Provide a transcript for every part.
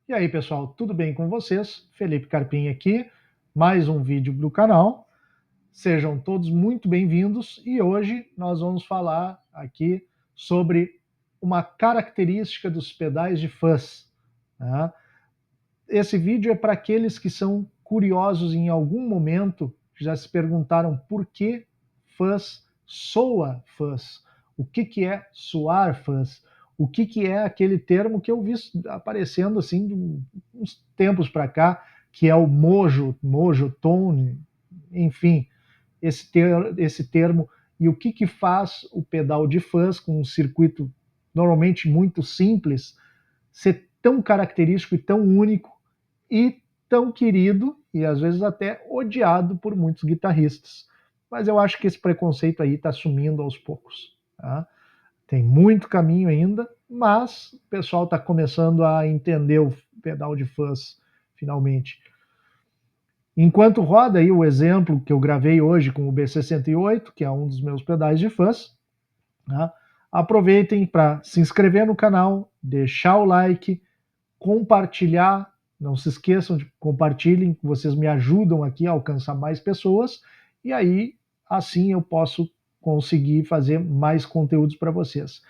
E aí, pessoal, tudo bem com vocês? Felipe Carpim aqui, mais um vídeo do canal. Sejam todos muito bem-vindos e hoje nós vamos falar aqui sobre uma característica dos pedais de fuzz. Tá? Esse vídeo é para aqueles que são curiosos em algum momento, já se perguntaram por que fuzz soa fuzz. O que é soar fuzz? O que é aquele termo que eu vi aparecendo assim de uns tempos para cá, que é o mojo tone, enfim, esse termo, e o que faz o pedal de fuzz com um circuito normalmente muito simples ser tão característico e tão único e tão querido e às vezes até odiado por muitos guitarristas. Mas eu acho que esse preconceito aí está sumindo aos poucos. Tá? Tem muito caminho ainda, mas o pessoal está começando a entender o pedal de fuzz finalmente. Enquanto roda aí o exemplo que eu gravei hoje com o B68, que é um dos meus pedais de fuzz, né? Aproveitem para se inscrever no canal, deixar o like, compartilhar. Não se esqueçam de compartilhem, que vocês me ajudam aqui a alcançar mais pessoas e aí assim eu posso conseguir fazer mais conteúdos para vocês.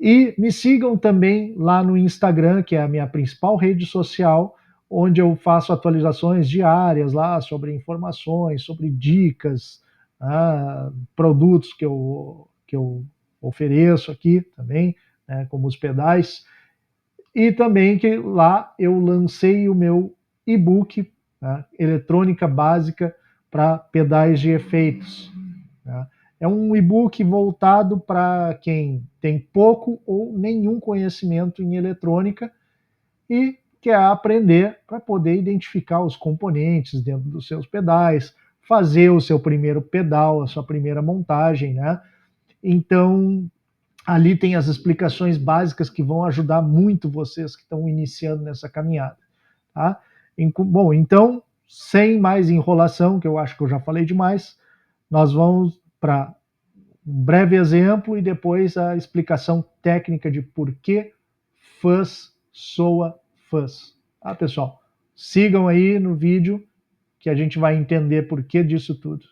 E me sigam também lá no Instagram, que é a minha principal rede social, onde eu faço atualizações diárias lá sobre informações, sobre dicas, produtos que eu ofereço aqui também, né, como os pedais. E também que lá eu lancei o meu e-book, né, Eletrônica Básica para Pedais de Efeitos. Né. É um e-book voltado para quem tem pouco ou nenhum conhecimento em eletrônica e quer aprender para poder identificar os componentes dentro dos seus pedais, fazer o seu primeiro pedal, a sua primeira montagem, né? Então, ali tem as explicações básicas que vão ajudar muito vocês que estão iniciando nessa caminhada. Tá? Bom, então, sem mais enrolação, que eu acho que eu já falei demais, nós vamos para um breve exemplo e depois a explicação técnica de por que fuzz soa fuzz. Tá, pessoal? Sigam aí no vídeo que a gente vai entender por que disso tudo.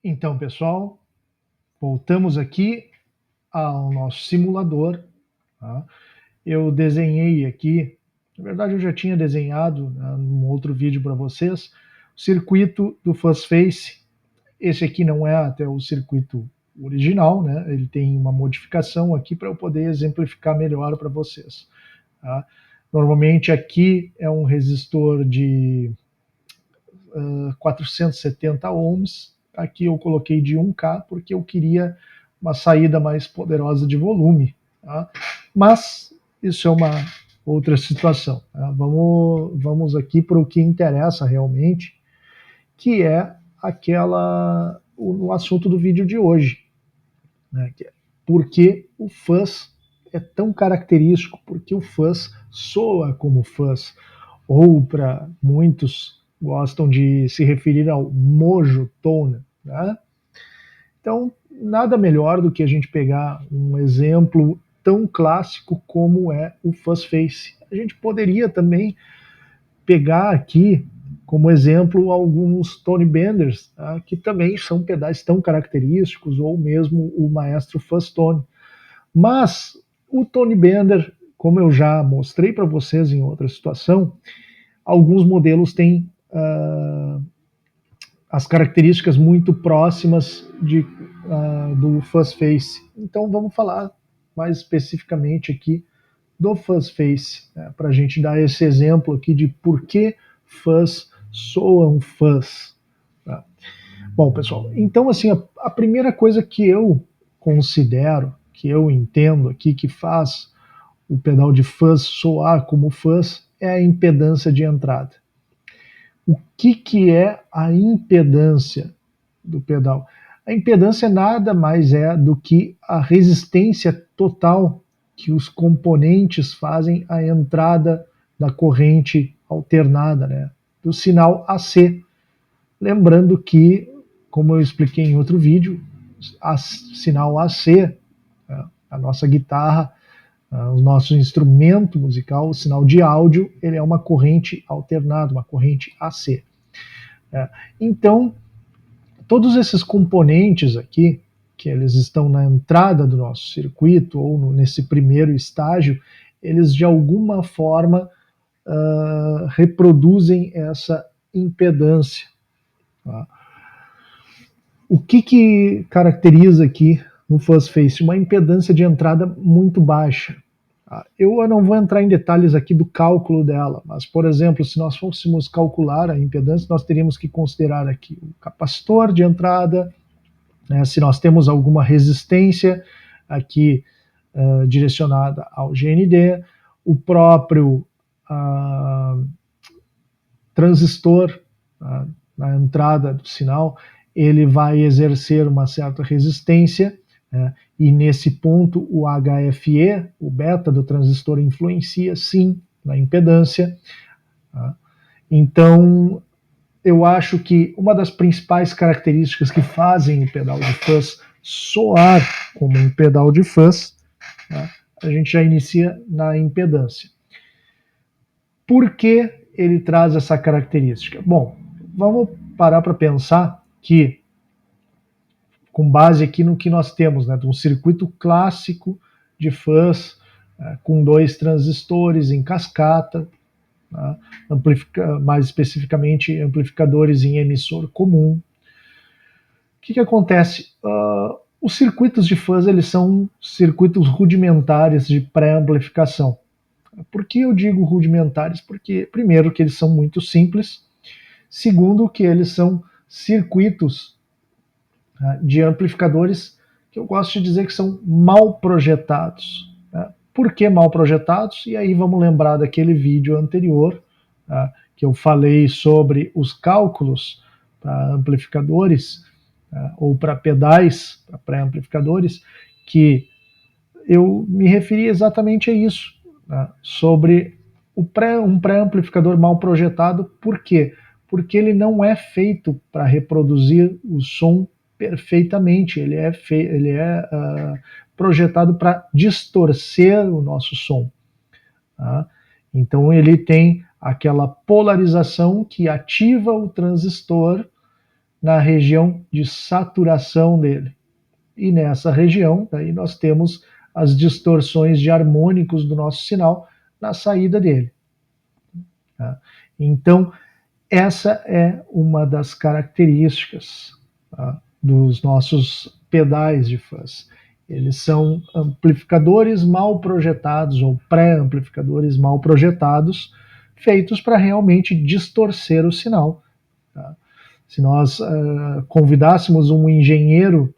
Então, pessoal, voltamos aqui ao nosso simulador. Tá? Eu desenhei aqui, na verdade eu já tinha desenhado, né, num outro vídeo para vocês, o circuito do Fuzz Face. Esse aqui não é até o circuito original, né? Ele tem uma modificação aqui para eu poder exemplificar melhor para vocês. Tá? Normalmente aqui é um resistor de 470 ohms. Aqui eu coloquei de 1K porque eu queria uma saída mais poderosa de volume. Tá? Mas isso é uma outra situação. Tá? Vamos aqui para o que interessa realmente, que é o assunto do vídeo de hoje. Né? Que é por que o fuzz é tão característico, porque o fuzz soa como fuzz, ou para muitos gostam de se referir ao mojo tone. Né? Então, nada melhor do que a gente pegar um exemplo tão clássico como é o Fuzz Face. A gente poderia também pegar aqui como exemplo alguns Tone Benders, tá? Que também são pedais tão característicos, ou mesmo o maestro Fuzz Tone. Mas o Tone Bender, como eu já mostrei para vocês em outra situação, alguns modelos têm as características muito próximas do Fuzz Face. Então vamos falar mais especificamente aqui do Fuzz Face, né, para a gente dar esse exemplo aqui de por que fuzz soa um fuzz. Tá? Bom, pessoal, então assim, a primeira coisa que eu considero, que eu entendo aqui, que faz o pedal de fuzz soar como fuzz, é a impedância de entrada. O que é a impedância do pedal? A impedância nada mais é do que a resistência total que os componentes fazem à entrada da corrente alternada, né, do sinal AC. Lembrando que, como eu expliquei em outro vídeo, sinal AC, a nossa guitarra, o nosso instrumento musical, o sinal de áudio, ele é uma corrente alternada, uma corrente AC. Então, todos esses componentes aqui, que eles estão na entrada do nosso circuito, ou nesse primeiro estágio, eles de alguma forma reproduzem essa impedância. Tá? O que caracteriza aqui no Fuzz Face? Uma impedância de entrada muito baixa. Eu não vou entrar em detalhes aqui do cálculo dela, mas, por exemplo, se nós fôssemos calcular a impedância, nós teríamos que considerar aqui o capacitor de entrada, né, se nós temos alguma resistência aqui direcionada ao GND, o próprio transistor na entrada do sinal, ele vai exercer uma certa resistência, e nesse ponto o HFE, o beta do transistor, influencia sim na impedância. Então, eu acho que uma das principais características que fazem o pedal de fuzz soar como um pedal de fuzz, a gente já inicia na impedância. Por que ele traz essa característica? Bom, vamos parar para pensar que, com base aqui no que nós temos, né, de um circuito clássico de fuzz, com 2 transistores em cascata, mais especificamente amplificadores em emissor comum. O que acontece? Os circuitos de fuzz, eles são circuitos rudimentares de pré-amplificação. Por que eu digo rudimentares? Porque, primeiro, que eles são muito simples, segundo, que eles são circuitos de amplificadores que eu gosto de dizer que são mal projetados. Por que mal projetados? E aí vamos lembrar daquele vídeo anterior, que eu falei sobre os cálculos para amplificadores, ou para pedais, para pré-amplificadores, que eu me referi exatamente a isso, sobre um pré-amplificador mal projetado. Por quê? Porque ele não é feito para reproduzir o som perfeitamente, ele é projetado para distorcer o nosso som. Então ele tem aquela polarização que ativa o transistor na região de saturação dele. E nessa região, daí nós temos as distorções de harmônicos do nosso sinal na saída dele. Então, essa é uma das características dos nossos pedais de fuzz. Eles são amplificadores mal projetados, ou pré-amplificadores mal projetados, feitos para realmente distorcer o sinal. Se nós convidássemos um engenheiro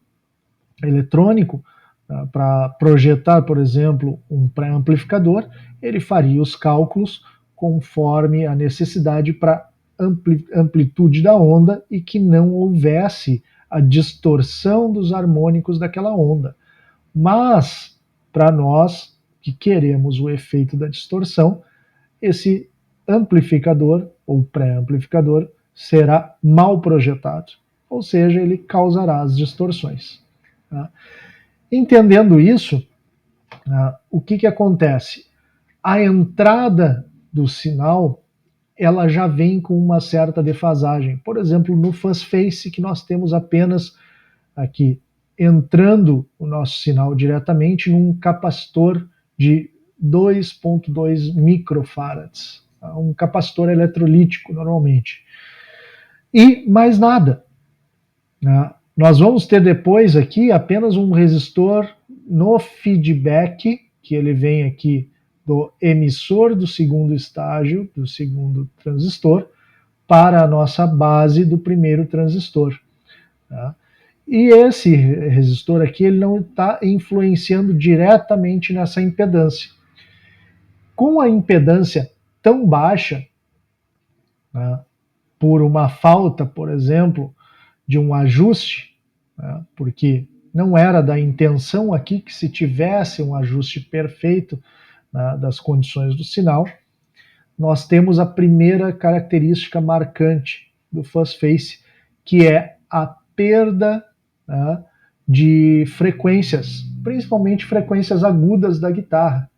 eletrônico para projetar, por exemplo, um pré-amplificador, ele faria os cálculos conforme a necessidade para amplitude da onda e que não houvesse a distorção dos harmônicos daquela onda. Mas, para nós que queremos o efeito da distorção, esse amplificador ou pré-amplificador será mal projetado, ou seja, ele causará as distorções. Entendendo isso, o que acontece? A entrada do sinal, ela já vem com uma certa defasagem. Por exemplo, no Fuzz Face, que nós temos apenas aqui entrando o nosso sinal diretamente num capacitor de 2,2 microfarads, um capacitor eletrolítico normalmente. E mais nada. Nós vamos ter depois aqui apenas um resistor no feedback, que ele vem aqui do emissor do segundo estágio, do segundo transistor, para a nossa base do primeiro transistor. Tá? E esse resistor aqui, ele não está influenciando diretamente nessa impedância. Com a impedância tão baixa, né, por uma falta, por exemplo, de um ajuste, né, porque não era da intenção aqui que se tivesse um ajuste perfeito, né, das condições do sinal, nós temos a primeira característica marcante do fuzz face, que é a perda, né, de frequências, principalmente frequências agudas da guitarra.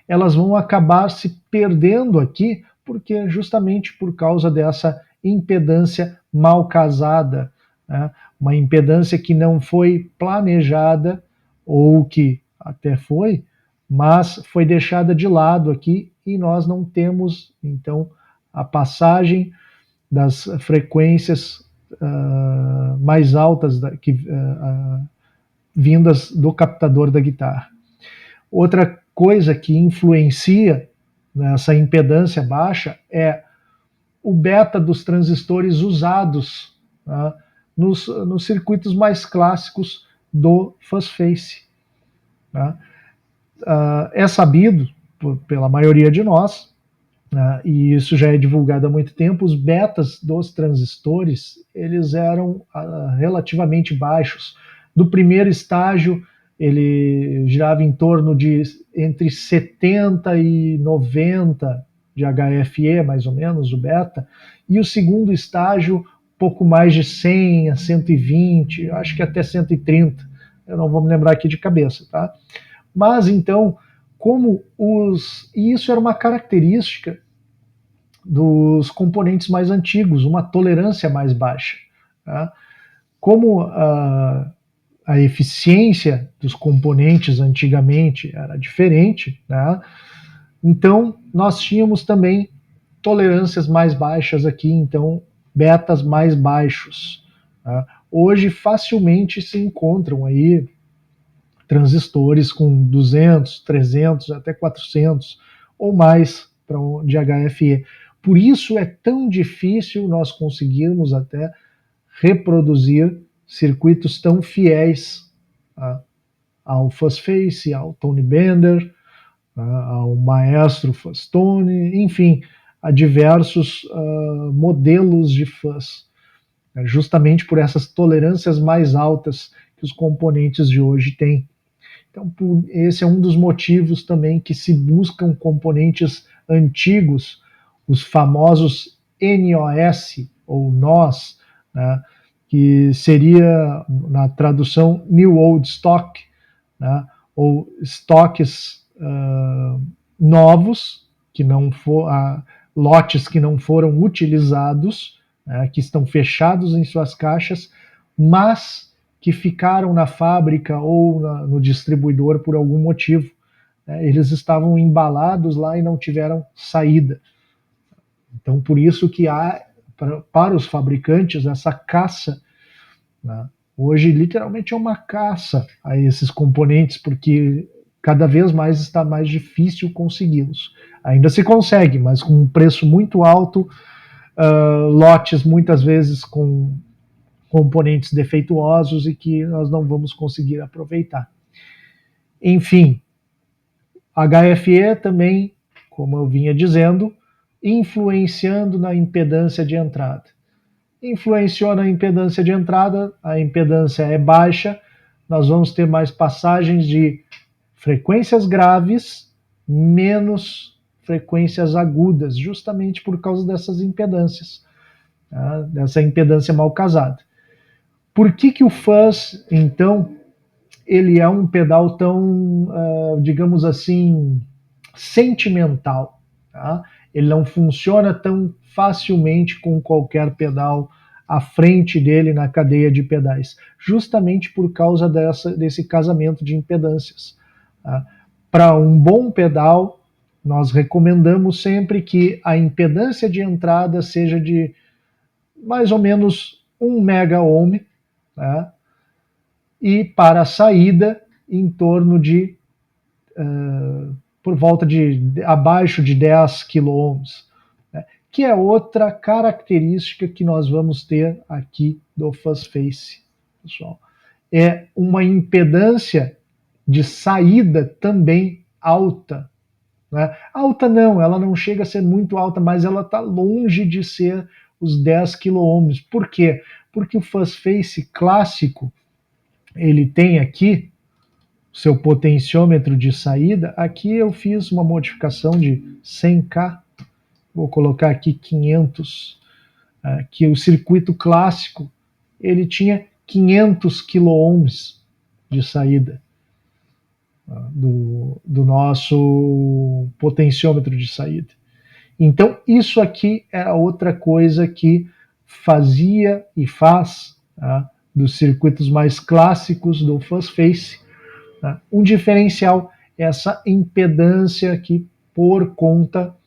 Elas vão acabar se perdendo aqui, porque justamente por causa dessa impedância mal casada, né? Uma impedância que não foi planejada, ou que até foi, mas foi deixada de lado aqui, e nós não temos, então, a passagem das frequências mais altas vindas do captador da guitarra. Outra coisa que influencia nessa impedância baixa é o beta dos transistores usados, né, nos circuitos mais clássicos do fuzz face. Né. É sabido pela maioria de nós, né, e isso já é divulgado há muito tempo, os betas dos transistores eles eram relativamente baixos. Do primeiro estágio, ele girava em torno de entre 70 e 90 de HFE, mais ou menos, o beta, e o segundo estágio, pouco mais de 100 a 120, acho que até 130, eu não vou me lembrar aqui de cabeça, tá? Mas então, e isso era uma característica dos componentes mais antigos, uma tolerância mais baixa. Tá? Como a eficiência dos componentes antigamente era diferente, né? Então nós tínhamos também tolerâncias mais baixas aqui, então betas mais baixos. Tá? Hoje facilmente se encontram aí transistores com 200, 300, até 400 ou mais de HFE. Por isso é tão difícil nós conseguirmos até reproduzir circuitos tão fiéis ao fuzz face, ao Tony Bender, ao maestro fuzz tone, enfim, a diversos modelos de fuzz, justamente por essas tolerâncias mais altas que os componentes de hoje têm. Então, esse é um dos motivos também que se buscam componentes antigos, os famosos NOS, ou NOS, né, que seria, na tradução, New Old Stock, né, ou estoques novos, que não lotes que não foram utilizados, né, que estão fechados em suas caixas, mas que ficaram na fábrica ou no distribuidor por algum motivo. Eles estavam embalados lá e não tiveram saída. Então, por isso que há, para os fabricantes, essa caça. Né? Hoje, literalmente, é uma caça a esses componentes, porque cada vez mais está mais difícil consegui-los. Ainda se consegue, mas com um preço muito alto, lotes muitas vezes com componentes defeituosos e que nós não vamos conseguir aproveitar. Enfim, HFE também, como eu vinha dizendo, influenciando na impedância de entrada. Influenciou na impedância de entrada, a impedância é baixa, nós vamos ter mais passagens de frequências graves, menos frequências agudas, justamente por causa dessas impedâncias, tá? Dessa impedância mal casada. Por que o fuzz, então, ele é um pedal tão, digamos assim, sentimental? Tá? Ele não funciona tão facilmente com qualquer pedal à frente dele na cadeia de pedais, justamente por causa desse casamento de impedâncias. Tá? Para um bom pedal, nós recomendamos sempre que a impedância de entrada seja de mais ou menos 1 mega ohm, tá? E para a saída em torno de por volta de abaixo de 10 quiloohms, né? que é outra característica que nós vamos ter aqui do fuzz-face, pessoal. É uma impedância de saída também alta. Né? Alta não, ela não chega a ser muito alta, mas ela está longe de ser os 10 kΩ. Por quê? Porque o fuzz-face clássico, ele tem aqui seu potenciômetro de saída. Aqui eu fiz uma modificação de 100K, vou colocar aqui 500, que o circuito clássico ele tinha 500 kΩ de saída do nosso potenciômetro de saída. Então, isso aqui é outra coisa que fazia e faz dos circuitos mais clássicos do fuzz-face um diferencial, essa impedância aqui por conta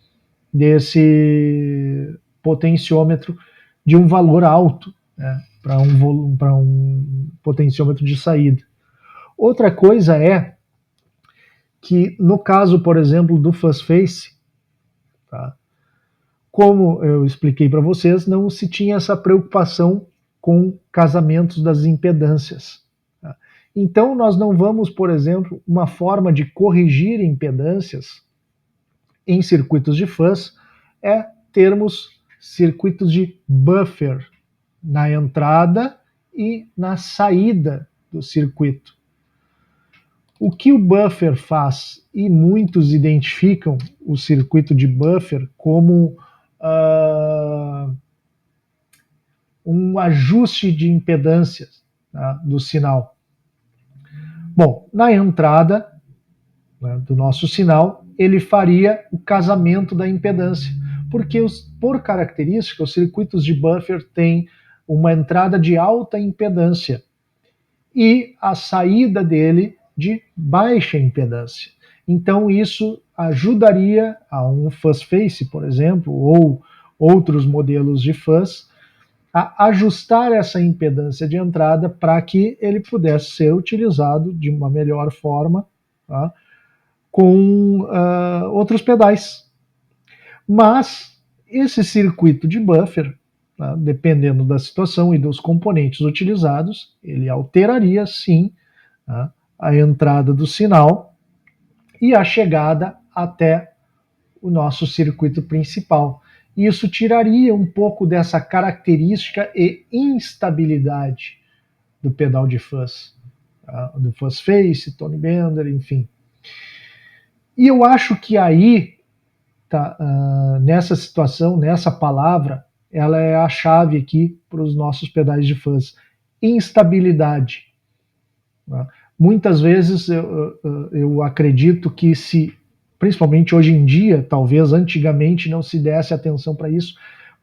desse potenciômetro de um valor alto, né, para um potenciômetro de saída. Outra coisa é que, no caso, por exemplo, do fuzz-face, tá, como eu expliquei para vocês, não se tinha essa preocupação com casamentos das impedâncias. Tá? Então, nós não vamos, por exemplo, uma forma de corrigir impedâncias em circuitos de fuzz é termos circuitos de buffer na entrada e na saída do circuito. O que o buffer faz, e muitos identificam o circuito de buffer como um ajuste de impedâncias, tá, do sinal. Bom, na entrada, né, do nosso sinal, ele faria o casamento da impedância, porque por característica os circuitos de buffer têm uma entrada de alta impedância e a saída dele de baixa impedância. Então isso ajudaria a um fuzz-face, por exemplo, ou outros modelos de fuzz, a ajustar essa impedância de entrada para que ele pudesse ser utilizado de uma melhor forma, tá, com outros pedais. Mas esse circuito de buffer, tá, dependendo da situação e dos componentes utilizados, ele alteraria sim, tá, a entrada do sinal e a chegada até o nosso circuito principal. Isso tiraria um pouco dessa característica e instabilidade do pedal de fuzz, tá, do fuzz-face, Tony Bender, enfim. E eu acho que aí, tá, nessa situação, nessa palavra, ela é a chave aqui para os nossos pedais de fuzz. Instabilidade. Tá? Muitas vezes eu acredito que se, principalmente hoje em dia, talvez antigamente não se desse atenção para isso,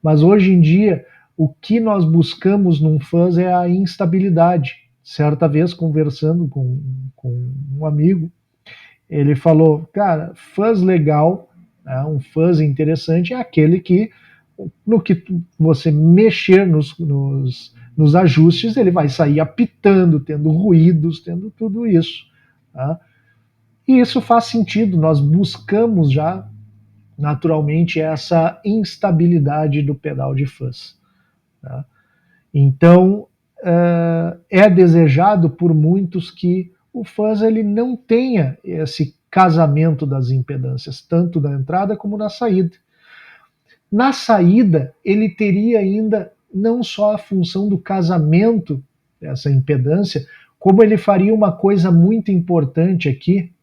mas hoje em dia o que nós buscamos num fuzz é a instabilidade. Certa vez, conversando com um amigo, ele falou, cara, fuzz legal, né, um fuzz interessante é aquele que, no que você mexer nos ajustes, ele vai sair apitando, tendo ruídos, tendo tudo isso. Tá? E isso faz sentido, nós buscamos já naturalmente essa instabilidade do pedal de fuzz. Tá? Então, é desejado por muitos que o fuzz ele não tenha esse casamento das impedâncias, tanto na entrada como na saída. Na saída, ele teria ainda não só a função do casamento dessa impedância, como ele faria uma coisa muito importante aqui,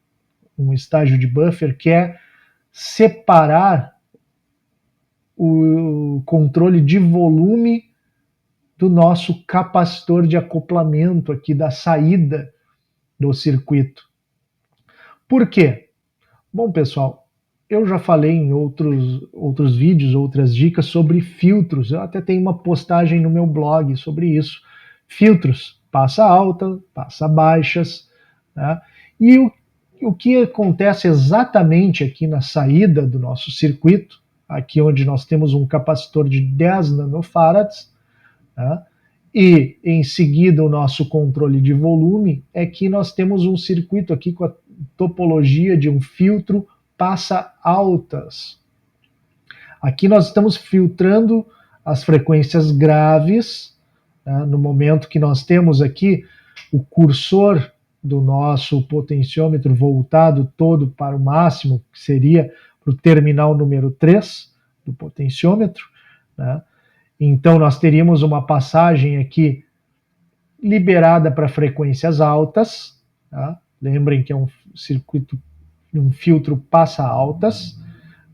um estágio de buffer, que é separar o controle de volume do nosso capacitor de acoplamento aqui da saída do circuito. Por quê? Bom, pessoal, eu já falei em outros vídeos, outras dicas sobre filtros. Eu até tenho uma postagem no meu blog sobre isso. Filtros, passa alta, passa baixas. Né? E o que acontece exatamente aqui na saída do nosso circuito, aqui onde nós temos um capacitor de 10 nanofarads, né? E em seguida o nosso controle de volume, é que nós temos um circuito aqui com a topologia de um filtro passa altas. Aqui nós estamos filtrando as frequências graves, né, no momento que nós temos aqui o cursor do nosso potenciômetro voltado todo para o máximo, que seria para o terminal número 3 do potenciômetro, né? Então nós teríamos uma passagem aqui liberada para frequências altas, tá? Lembrem que é um circuito, um filtro passa altas,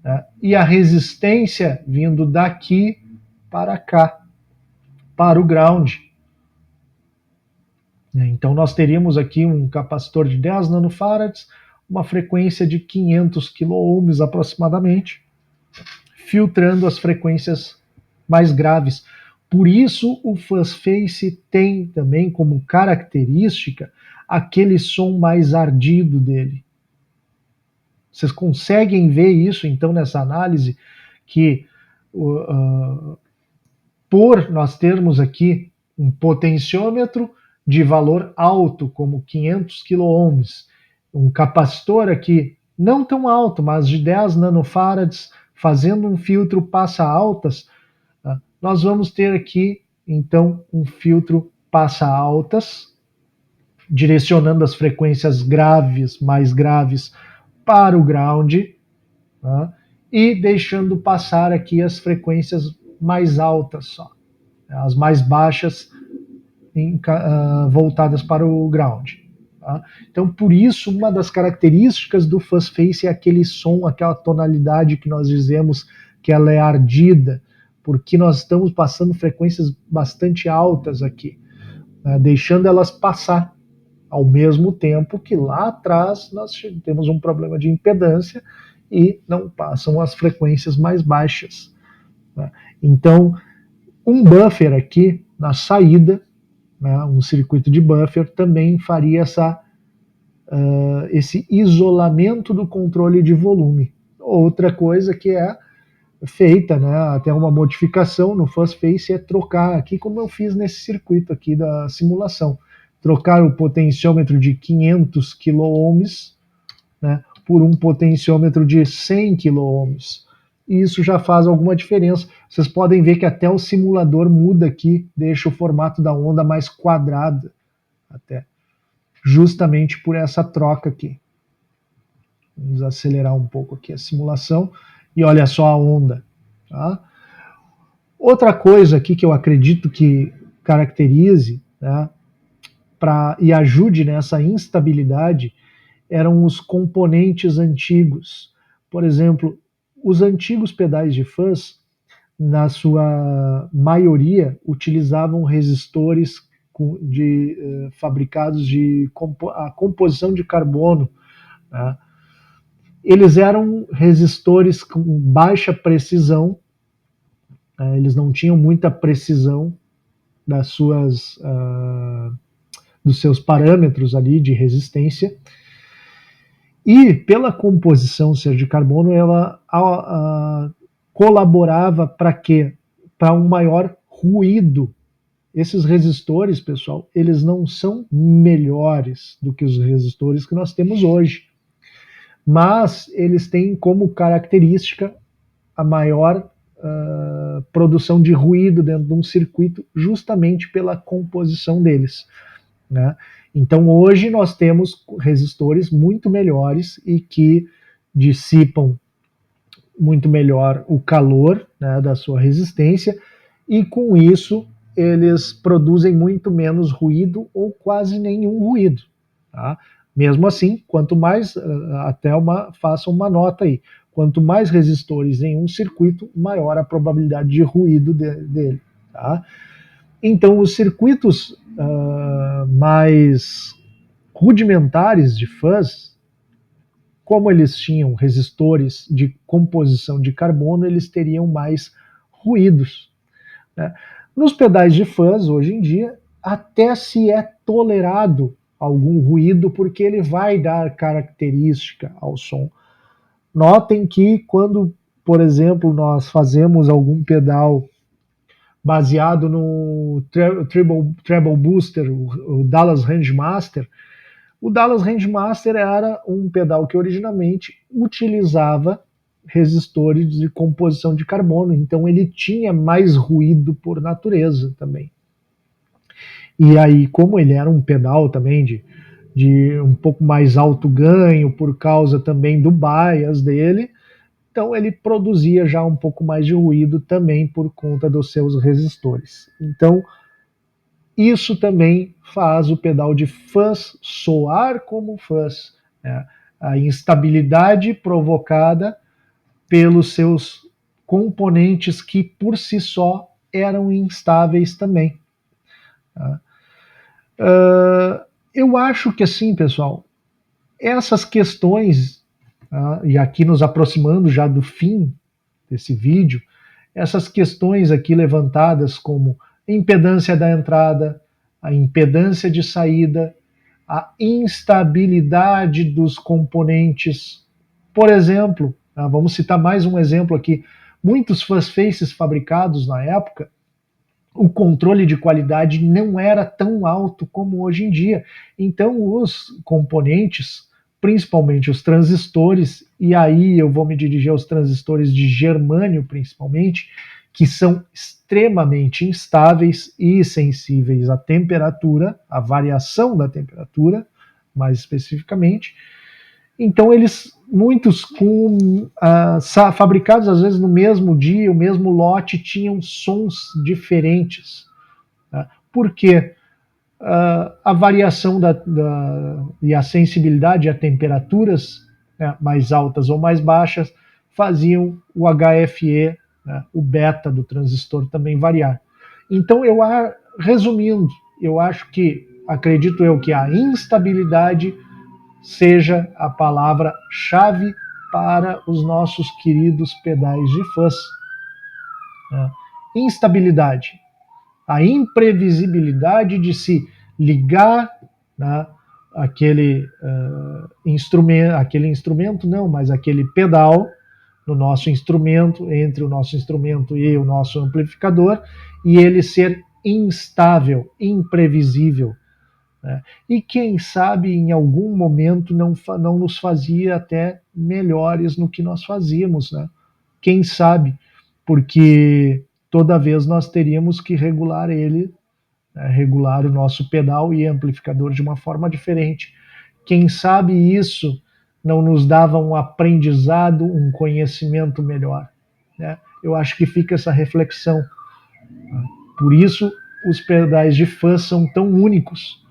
né? E a resistência vindo daqui para cá, para o ground. Então nós teríamos aqui um capacitor de 10 nanofarads, uma frequência de 500 quiloohms aproximadamente, filtrando as frequências mais graves. Por isso o fuzz-face tem também como característica aquele som mais ardido dele. Vocês conseguem ver isso então nessa análise, que por nós termos aqui um potenciômetro de valor alto, como 500 quiloohms, um capacitor aqui não tão alto, mas de 10 nanofarads, fazendo um filtro passa altas, nós vamos ter aqui então um filtro passa altas, direcionando as frequências graves, mais graves, para o ground, tá? E deixando passar aqui as frequências mais altas só, as mais baixas voltadas para o ground. Tá? Então, por isso, uma das características do fuzz-face é aquele som, aquela tonalidade que nós dizemos que ela é ardida, porque nós estamos passando frequências bastante altas aqui, né, deixando elas passar, ao mesmo tempo que lá atrás nós temos um problema de impedância e não passam as frequências mais baixas. Né? Então, um buffer aqui na saída, né, um circuito de buffer, também faria esse isolamento do controle de volume. Outra coisa que é feita, né, até uma modificação no fuzz-face, é trocar aqui, como eu fiz nesse circuito aqui da simulação, trocar o potenciômetro de 500 quiloohms, né, por um potenciômetro de 100 quiloohms. E isso já faz alguma diferença. Vocês podem ver que até o simulador muda aqui, deixa o formato da onda mais quadrada, até, justamente por essa troca aqui. Vamos acelerar um pouco aqui a simulação e olha só a onda. Tá? Outra coisa aqui que eu acredito que caracterize, né, e ajude nessa instabilidade, eram os componentes antigos. Por exemplo, os antigos pedais de fuzz, na sua maioria, utilizavam resistores fabricados de a composição de carbono. Né? Eles eram resistores com baixa precisão, eles não tinham muita precisão dos seus parâmetros ali de resistência, e pela composição ser de carbono, ela colaborava para quê? Para um maior ruído. Esses resistores, pessoal, eles não são melhores do que os resistores que nós temos hoje, mas eles têm como característica a maior produção de ruído dentro de um circuito, justamente pela composição deles. Né? Então hoje nós temos resistores muito melhores e que dissipam muito melhor o calor, né, da sua resistência, e com isso eles produzem muito menos ruído ou quase nenhum ruído. Tá? Mesmo assim, quanto mais, façam uma nota aí, quanto mais resistores em um circuito, maior a probabilidade de ruído dele. Tá? Então, os circuitos mais rudimentares de fuzz, como eles tinham resistores de composição de carbono, eles teriam mais ruídos. Né? Nos pedais de fuzz, hoje em dia, até se é tolerado algum ruído, porque ele vai dar característica ao som. Notem que quando, por exemplo, nós fazemos algum pedal baseado no Treble Booster, o Dallas Range Master, o Dallas Range Master era um pedal que originalmente utilizava resistores de composição de carbono, então ele tinha mais ruído por natureza também. E aí, como ele era um pedal também de um pouco mais alto ganho, por causa também do bias dele, então ele produzia já um pouco mais de ruído também por conta dos seus resistores. Então, isso também faz o pedal de fuzz soar como fuzz, né? A instabilidade provocada pelos seus componentes que por si só eram instáveis também. Tá? Eu acho que assim, pessoal, essas questões, e aqui nos aproximando já do fim desse vídeo, essas questões aqui levantadas como a impedância da entrada, a impedância de saída, a instabilidade dos componentes. Por exemplo, vamos citar mais um exemplo aqui, muitos fuzz faces fabricados na época, o controle de qualidade não era tão alto como hoje em dia. Então, os componentes, principalmente os transistores, e aí eu vou me dirigir aos transistores de germânio, principalmente, que são extremamente instáveis e sensíveis à temperatura, à variação da temperatura, mais especificamente. Então, muitos fabricados às vezes no mesmo dia, o mesmo lote, tinham sons diferentes. Tá? Por quê? A variação e a sensibilidade a temperaturas, né, mais altas ou mais baixas faziam o HFE, né, o beta do transistor também variar. Então, resumindo, eu acho que, acredito eu, que a instabilidade seja a palavra-chave para os nossos queridos pedais de fuzz. Instabilidade, a imprevisibilidade de se ligar, né, aquele instrumento não, mas aquele pedal no nosso instrumento, entre o nosso instrumento e o nosso amplificador, e ele ser instável, imprevisível. Né? E quem sabe em algum momento não nos fazia até melhores no que nós fazíamos, né? Quem sabe, porque toda vez nós teríamos que regular ele, né? Regular o nosso pedal e amplificador de uma forma diferente. Quem sabe isso não nos dava um aprendizado, um conhecimento melhor, né? Eu acho que fica essa reflexão. Por isso os pedais de fuzz são tão únicos,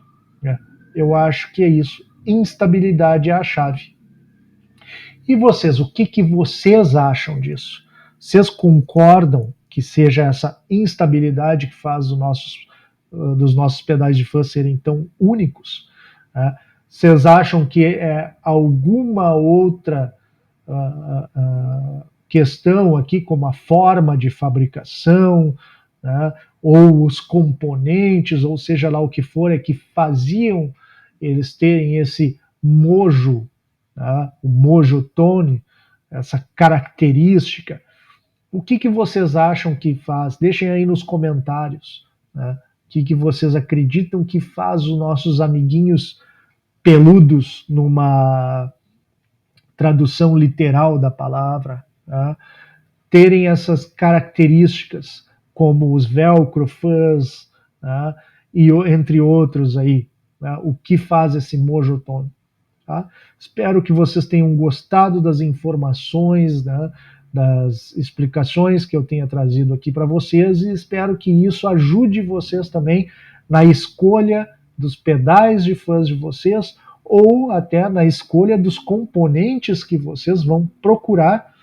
né? Eu acho que é isso. Instabilidade é a chave. E vocês, o que vocês acham disso? Vocês concordam que seja essa instabilidade que faz dos nossos pedais de fuzz serem tão únicos? Né? Vocês acham que é alguma outra questão aqui, como a forma de fabricação, né, ou os componentes, ou seja lá o que for, é que faziam eles terem esse mojo, né, o mojo tone, essa característica? O que vocês acham que faz? Deixem aí nos comentários, né, o que vocês acreditam que faz os nossos amiguinhos peludos, numa tradução literal da palavra, né, terem essas características, como os velcro fuzz, né, e entre outros aí, né, o que faz esse mojo tone. Tá? Espero que vocês tenham gostado das informações, né, das explicações que eu tenha trazido aqui para vocês, e espero que isso ajude vocês também na escolha dos pedais de fuzz de vocês, ou até na escolha dos componentes que vocês vão procurar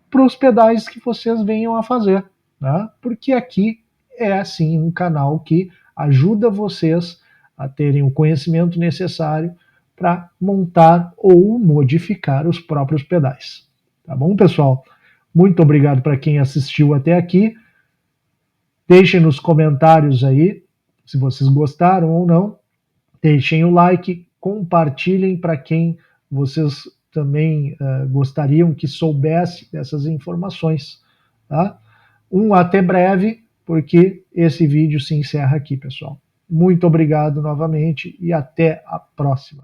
para os pedais que vocês venham a fazer, né? Porque aqui é assim um canal que ajuda vocês a terem o conhecimento necessário para montar ou modificar os próprios pedais. Tá bom, pessoal? Muito obrigado para quem assistiu até aqui. Deixem nos comentários aí se vocês gostaram ou não. Deixem o like, compartilhem para quem vocês também gostariam que soubesse dessas informações. Tá? Até breve, porque esse vídeo se encerra aqui, pessoal. Muito obrigado novamente e até a próxima.